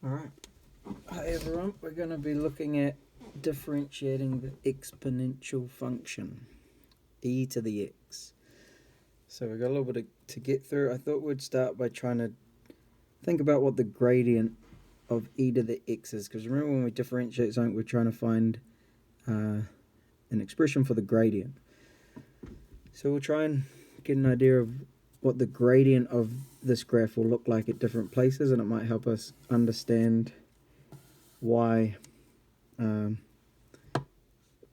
Alright, hi everyone, we're going to be looking at differentiating the exponential function, e to the x. So we've got a little bit to get through. I thought we'd start by trying to think about what the gradient of e to the x is, because remember when we differentiate something we're trying to find an expression for the gradient. So we'll try and get an idea of what the gradient of this graph will look like at different places, and it might help us understand why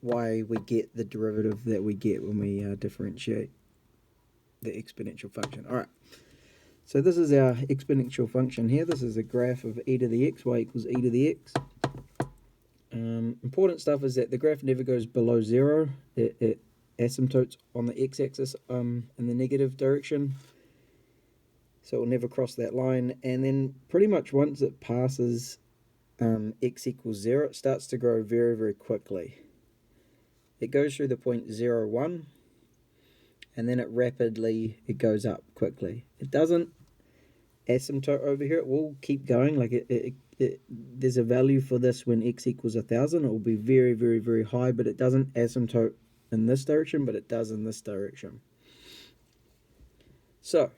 we get the derivative that we get when we differentiate the exponential function. Alright, so this is our exponential function here. This is a graph of e to the x, y equals e to the x. Important stuff is that the graph never goes below 0. It asymptotes on the x-axis in the negative direction, so it will never cross that line. And then pretty much once it passes x equals 0, it starts to grow very, very quickly. It goes through the point 0, 1, and then it goes up quickly. It doesn't asymptote over here. It will keep going. Like there's a value for this when x equals 1,000. It will be very, very, very high, but it doesn't asymptote in this direction, but it does in this direction. So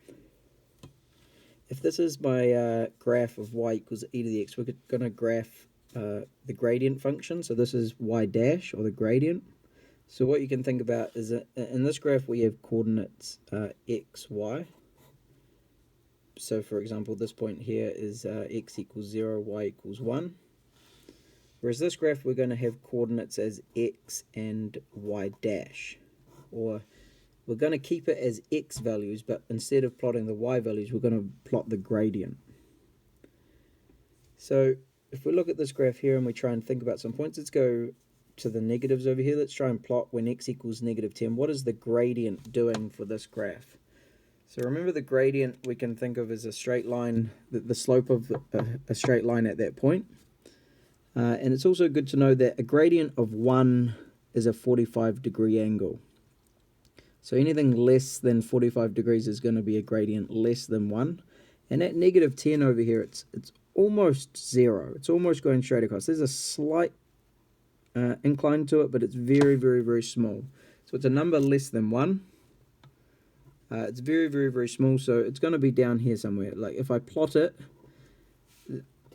if this is my graph of y equals e to the x, we're going to graph the gradient function. So this is y dash, or the gradient. So what you can think about is that in this graph we have coordinates x, y. So for example, this point here is x equals 0, y equals 1. Whereas this graph we're going to have coordinates as x and y dash. Or we're going to keep it as x values, but instead of plotting the y values, we're going to plot the gradient. So if we look at this graph here and we try and think about some points, let's go to the negatives over here. Let's try and plot when x equals negative 10. What is the gradient doing for this graph? So remember, the gradient we can think of as a straight line, the slope of a straight line at that point. And it's also good to know that a gradient of 1 is a 45-degree angle. So anything less than 45 degrees is going to be a gradient less than 1. And at negative 10 over here, it's almost 0. It's almost going straight across. There's a slight incline to it, but it's very, very, very small. So it's a number less than 1. It's very, very, very small, so it's going to be down here somewhere. Like if I plot it,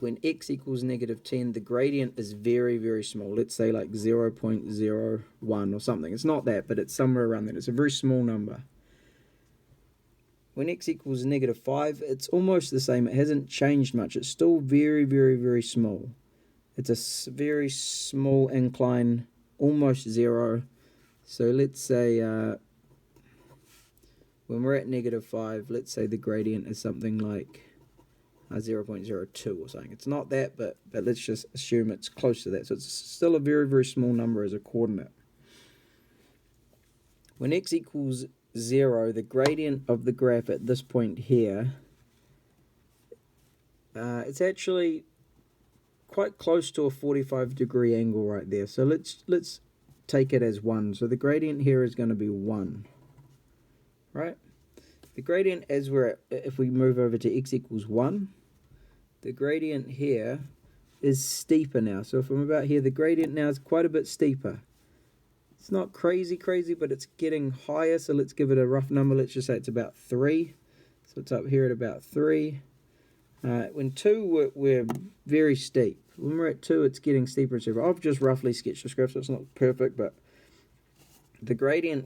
when x equals negative 10, the gradient is very, very small. Let's say like 0.01 or something. It's not that, but it's somewhere around there. It's a very small number. When x equals negative 5, it's almost the same. It hasn't changed much. It's still very, very, very small. It's a very small incline, almost 0. So let's say when we're at negative 5, let's say the gradient is something like 0.02 or something. It's not that, but let's just assume it's close to that. So it's still a very, very small number as a coordinate. When x equals 0, the gradient of the graph at this point here, it's actually quite close to a 45-degree angle right there. So let's take it as 1. So the gradient here is going to be 1, right? The gradient as if we move over to x equals 1, the gradient here is steeper now. So if I'm about here, the gradient now is quite a bit steeper. It's not crazy, but it's getting higher. So let's give it a rough number. Let's just say it's about 3. So it's up here at about 3. When 2, we're very steep. When we're at 2, it's getting steeper and steeper. I've just roughly sketched this graph, so it's not perfect, but the gradient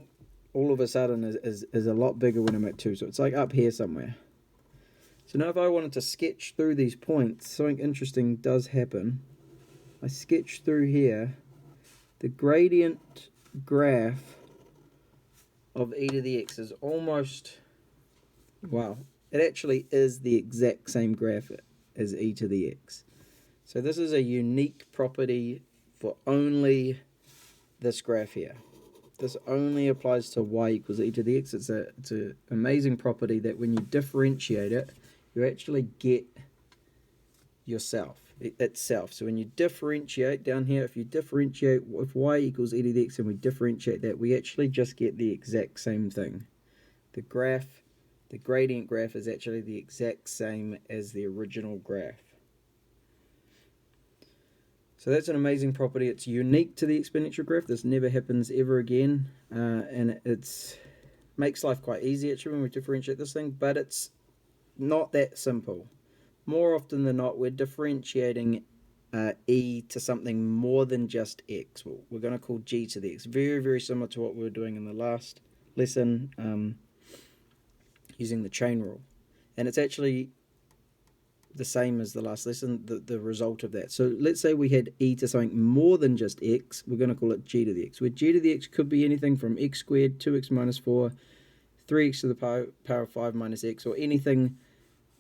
all of a sudden is a lot bigger when I'm at 2. So it's like up here somewhere. So now if I wanted to sketch through these points, something interesting does happen. I sketch through here. The gradient graph of e to the x is almost, wow, it actually is the exact same graph as e to the x. So this is a unique property for only this graph here. This only applies to y equals e to the x. It's an amazing property that when you differentiate it, you actually get itself. So when you differentiate down here, if y equals e to the x and we differentiate that, we actually just get the exact same thing. The gradient graph is actually the exact same as the original graph. So that's an amazing property. It's unique to the exponential graph. This never happens ever again, and it's makes life quite easy actually when we differentiate this thing, but it's not that simple. More often than not, we're differentiating e to something more than just x. Well, we're going to call g to the x. Very, very similar to what we were doing in the last lesson, using the chain rule. And it's actually the same as the last lesson, the result of that. So let's say we had e to something more than just x. We're going to call it g to the x, where g to the x could be anything from x squared, 2x minus 4, 3x to the power of 5 minus x, or anything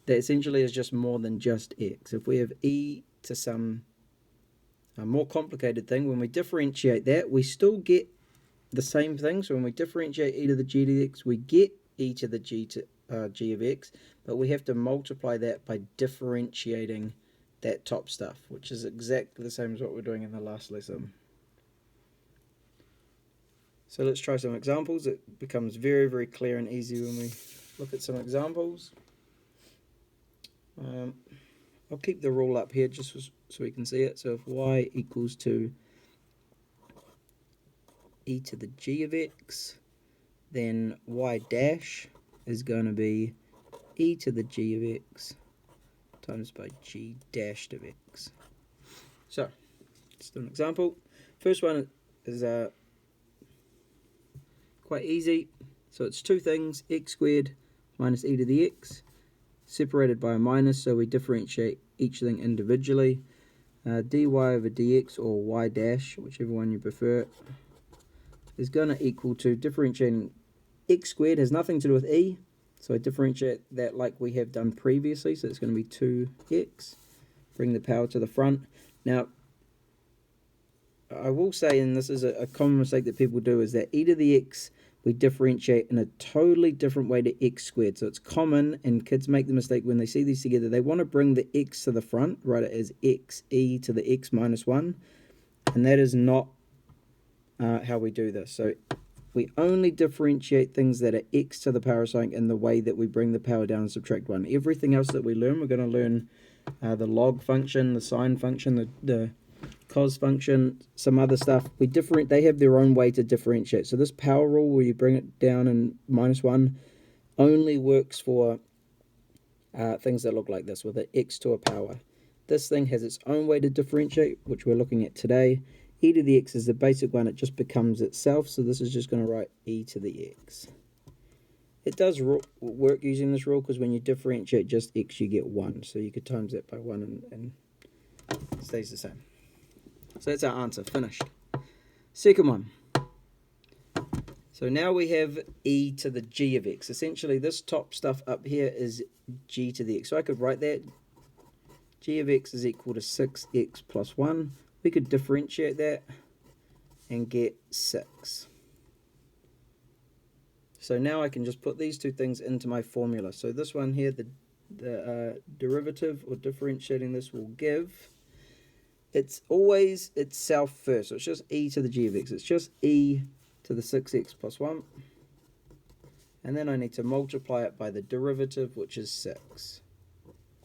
that essentially is just more than just x. If we have e to some more complicated thing, when we differentiate that, we still get the same thing. So when we differentiate e to the g to the x, we get e to the g of x, but we have to multiply that by differentiating that top stuff, which is exactly the same as what we're doing in the last lesson. So let's try some examples. It becomes very, very clear and easy when we look at some examples. I'll keep the rule up here just so we can see it. So if y equals to e to the g of x, then y dash is going to be e to the g of x times by g dashed of x. So let's do an example. First one is quite easy. So it's two things, x squared minus e to the x, separated by a minus, so we differentiate each thing individually. Dy over dx, or y dash, whichever one you prefer, is going to equal to differentiating x squared, has nothing to do with e, so I differentiate that like we have done previously, so it's going to be 2x, bring the power to the front. Now, I will say, and this is a common mistake that people do, is that e to the x we differentiate in a totally different way to x squared. So it's common, and kids make the mistake when they see these together. They want to bring the x to the front, write it as x e to the x minus 1, and that is not how we do this. So we only differentiate things that are x to the power of something in the way that we bring the power down and subtract 1. Everything else that we learn, we're going to learn the log function, the sine function, the cos function, some other stuff. They have their own way to differentiate. So this power rule where you bring it down in minus 1 only works for things that look like this, with an x to a power. This thing has its own way to differentiate, which we're looking at today. E to the x is the basic one. It just becomes itself. So this is just going to write e to the x. It does work using this rule, because when you differentiate just x, you get 1. So you could times that by 1 and it stays the same. So that's our answer, finished. Second one. So now we have e to the g of x. Essentially, this top stuff up here is g to the x. So I could write that g of x is equal to 6x plus 1. We could differentiate that and get 6. So now I can just put these two things into my formula. So this one here, the derivative or differentiating this will give, it's always itself first. So it's just e to the g of x. It's just e to the 6x plus 1. And then I need to multiply it by the derivative, which is 6.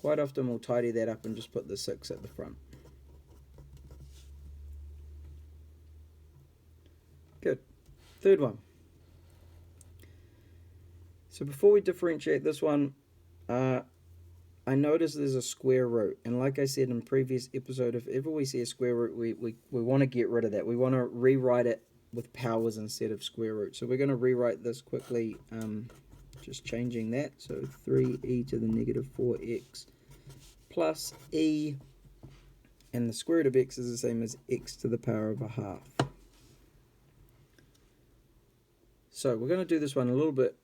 Quite often we'll tidy that up and just put the 6 at the front. Good. Third one. So before we differentiate this one, I notice there's a square root. And like I said in previous episode, if ever we see a square root, we want to get rid of that. We want to rewrite it with powers instead of square root. So we're going to rewrite this quickly, just changing that. So 3e to the negative 4x plus e, and the square root of x is the same as x to the power of a half. So we're going to do this one a little bit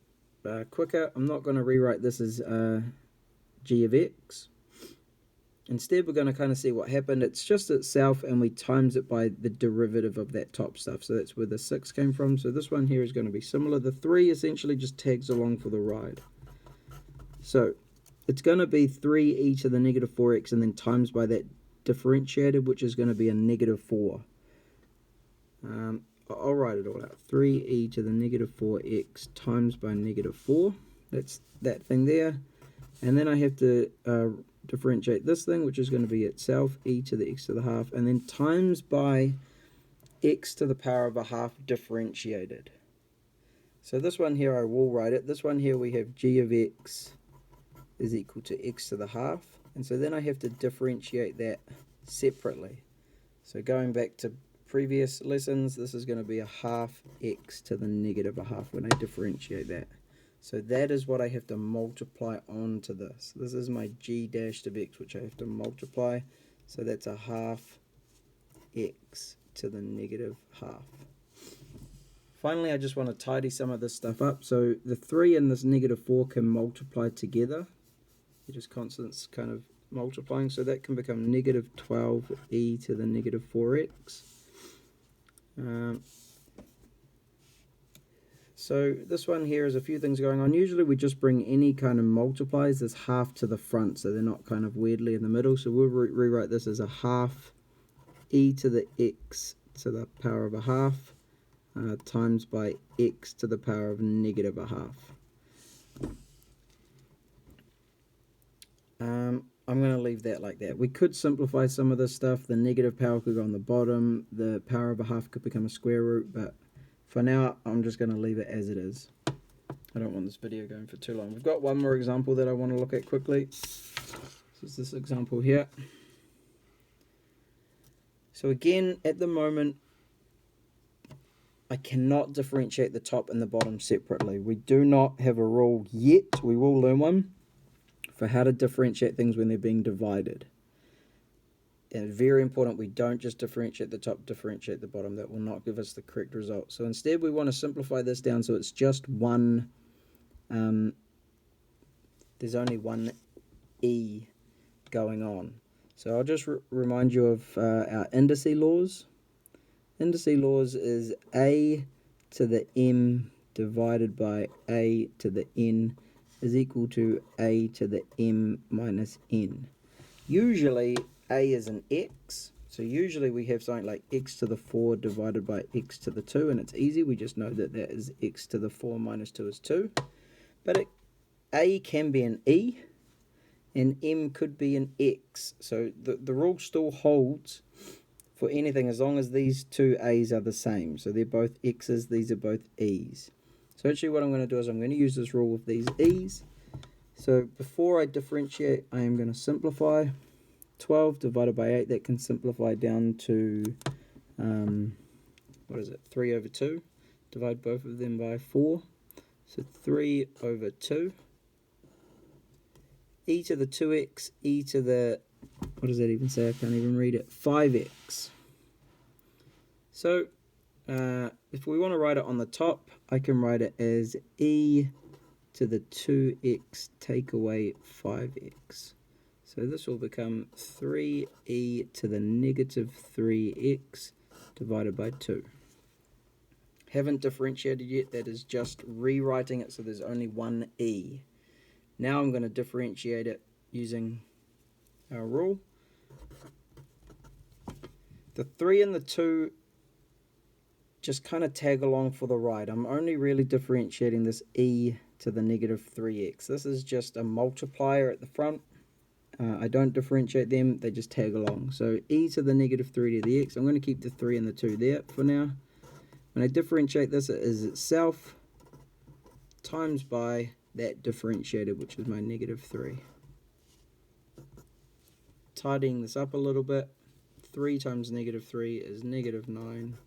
quicker. I'm not going to rewrite this as g of x. Instead, we're going to kind of see what happened. It's just itself, and we times it by the derivative of that top stuff. So that's where the 6 came from. So this one here is going to be similar. The 3 essentially just tags along for the ride. So it's going to be 3e to the negative 4x, and then times by that differentiated, which is going to be a negative 4. I'll write it all out. 3e to the negative 4x times by negative 4. That's that thing there. And then I have to differentiate this thing, which is going to be itself, e to the x to the half, and then times by x to the power of a half differentiated. So this one here, I will write it. This one here, we have g of x is equal to x to the half. And so then I have to differentiate that separately. So going back to previous lessons, this is going to be a half x to the negative a half when I differentiate that. So that is what I have to multiply onto this. This is my g dashed of x, which I have to multiply. So that's a half x to the negative half. Finally, I just want to tidy some of this stuff up. So the 3 and this negative 4 can multiply together. They're just constants kind of multiplying. So that can become negative 12e to the negative 4x. So this one here is a few things going on. Usually we just bring any kind of multiplies as half to the front, so they're not kind of weirdly in the middle. So we'll rewrite this as a half e to the x to the power of a half times by x to the power of negative a half. I'm going to leave that like that. We could simplify some of this stuff. The negative power could go on the bottom. The power of a half could become a square root, but for now, I'm just going to leave it as it is. I don't want this video going for too long. We've got one more example that I want to look at quickly. This is this example here. So again, at the moment, I cannot differentiate the top and the bottom separately. We do not have a rule yet. We will learn one for how to differentiate things when they're being divided. And very important, we don't just differentiate the top, differentiate the bottom. That will not give us the correct result. So instead, we want to simplify this down so it's just one, there's only one e going on. So I'll just remind you of our indice laws. Indice laws is a to the m divided by a to the n is equal to a to the m minus n. Usually a is an x, so usually we have something like x to the 4 divided by x to the 2, and it's easy, we just know that that is x to the 4 minus 2 is 2. But a can be an e, and m could be an x, so the rule still holds for anything as long as these two a's are the same. So they're both x's, these are both e's. So actually what I'm going to do is I'm going to use this rule with these e's. So before I differentiate, I am going to simplify. 12 divided by 8, that can simplify down to, 3 over 2. Divide both of them by 4. So 3 over 2. E to the 2x, e to the, what does that even say? I can't even read it. 5x. So if we want to write it on the top, I can write it as e to the 2x take away 5x. So this will become 3e to the negative 3x divided by 2. Haven't differentiated yet, that is just rewriting it so there's only one e. Now I'm going to differentiate it using our rule. The 3 and the 2 just kind of tag along for the ride. I'm only really differentiating this e to the negative 3x. This is just a multiplier at the front. I don't differentiate them, they just tag along. So e to the negative 3 to the x, I'm going to keep the 3 and the 2 there for now. When I differentiate this, it is itself times by that differentiated, which is my negative 3. Tidying this up a little bit, 3 times negative 3 is negative 9,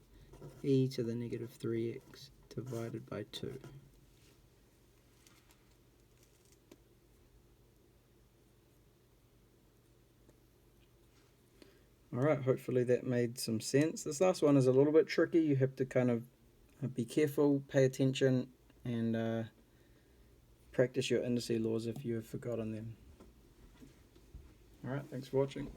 e to the negative 3x divided by 2. Alright, hopefully that made some sense. This last one is a little bit tricky. You have to kind of be careful, pay attention, and practice your indice laws if you have forgotten them. Alright, thanks for watching.